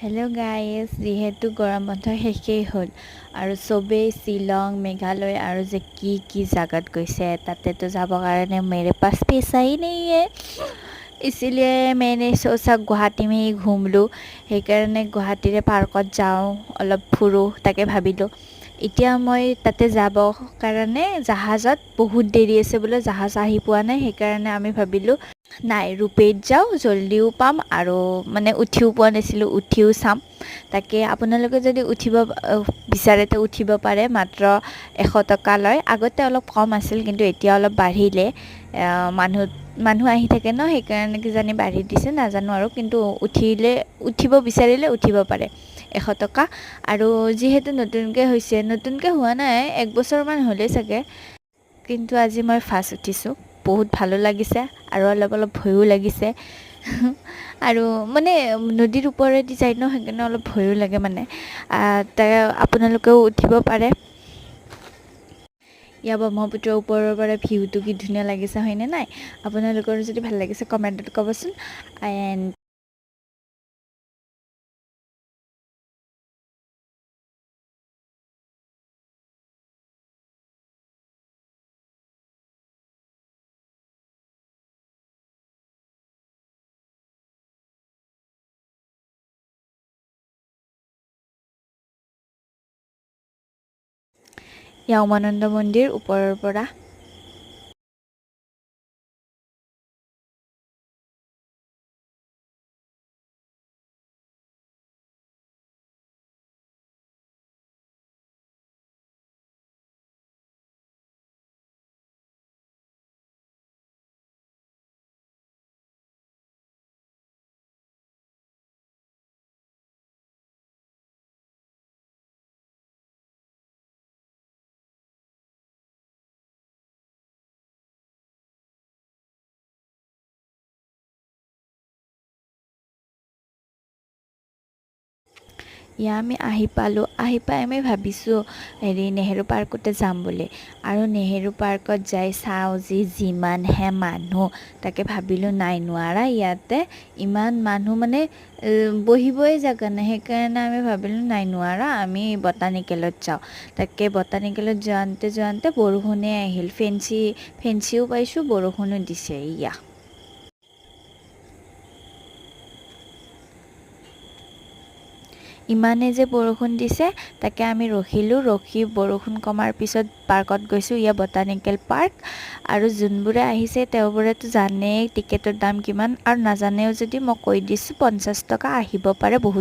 Hello' guys, যিহেতু গৰম বন্ধ শেষেই হ'ল আৰু চবেই শ্বিলং মেঘালয় আৰু যে কি জাগাত গৈছে তাতেতো যাবৰ কাৰণে মেৰে পাছ পেচা হি नहीं है इसीलिए मैंने सोचा गुवाहाटी में ही घूम लूँ। সেইকাৰণে গুৱাহাটীৰে পাৰ্কত যাওঁ, অলপ ফুৰোঁ তাকে ভাবিলোঁ। এতিয়া মই তাতে যাব কাৰণে জাহাজত বহুত দেৰি আছে বোলে, জাহাজ আহি পোৱা নাই। সেইকাৰণে আমি ভাবিলোঁ নাই ৰূপেত যাওঁ, জল্দিও পাম আৰু মানে উঠিও পোৱা নাছিলোঁ, উঠিও চাম। তাকে আপোনালোকে যদি উঠিব বিচাৰে তো উঠিব পাৰে। মাত্ৰ 100 টকা লয়। আগতে অলপ কম আছিল কিন্তু এতিয়া অলপ বাঢ়িলে। মানুহ আহি থাকে ন, সেইকাৰণে কিজানি বাঢ়ি দিছে নাজানো আৰু, কিন্তু উঠিব বিচাৰিলে উঠিব পাৰে। 100 টকা। আৰু যিহেতু নতুনকৈ হৈছে, নতুনকৈ হোৱা নাই, 1 বছৰমান হ'লেই চাগে, কিন্তু আজি মই ফাৰ্ষ্ট উঠিছোঁ। বহুত ভালো লাগিছে আৰু অলপ ভয়ো লাগিছে আৰু মানে নদীৰ ওপৰেদি যায় ন, সেইকাৰণে অলপ ভয়ো লাগে মানে। আপোনালোকেও উঠিব পাৰে। ইয়াৰ ব্ৰহ্মপুত্ৰৰ ওপৰৰ পৰা ভিউটো কি ধুনীয়া লাগিছে হয়নে নাই? আপোনালোকৰ যদি ভাল লাগিছে কমেণ্টত ক'বচোন। এণ্ড ইয়াৰ উমানন্দ মন্দিৰ ওপৰৰ পৰা আমি আহি পালোঁ। আহি পাই আমি ভাবিছোঁ নেহেৰু পাৰ্কতে যাম বুলি। আৰু নেহেৰু পাৰ্কত যাই চাওঁ যিমানহে মানুহ, তাকে ভাবিলোঁ নাই নোৱাৰা, ইয়াতে ইমান মানুহ মানে বহিবই জেগা নাই। সেইকাৰণে আমি ভাবিলোঁ নাই নোৱাৰা, আমি বটানিকেলত যাওঁ। তাকে বটানিকেলত যাওঁতে বৰষুণে আহিল। ফেঞ্চিও পাইছোঁ, বৰষুণো দিছে। ইমানে যে বৰষুণ দিছে, তাকে আমি ৰখি বৰষুণ কমাৰ পিছত পাৰ্কত গৈছোঁ। Botanical park. আৰু যোনবোৰে আহিছে তেওঁবোৰেতো জানেই টিকেটৰ দাম কিমান, আৰু নাজানেও যদি মই কৈ দিছোঁ 50 টকা। আহিব পাৰে, বহুত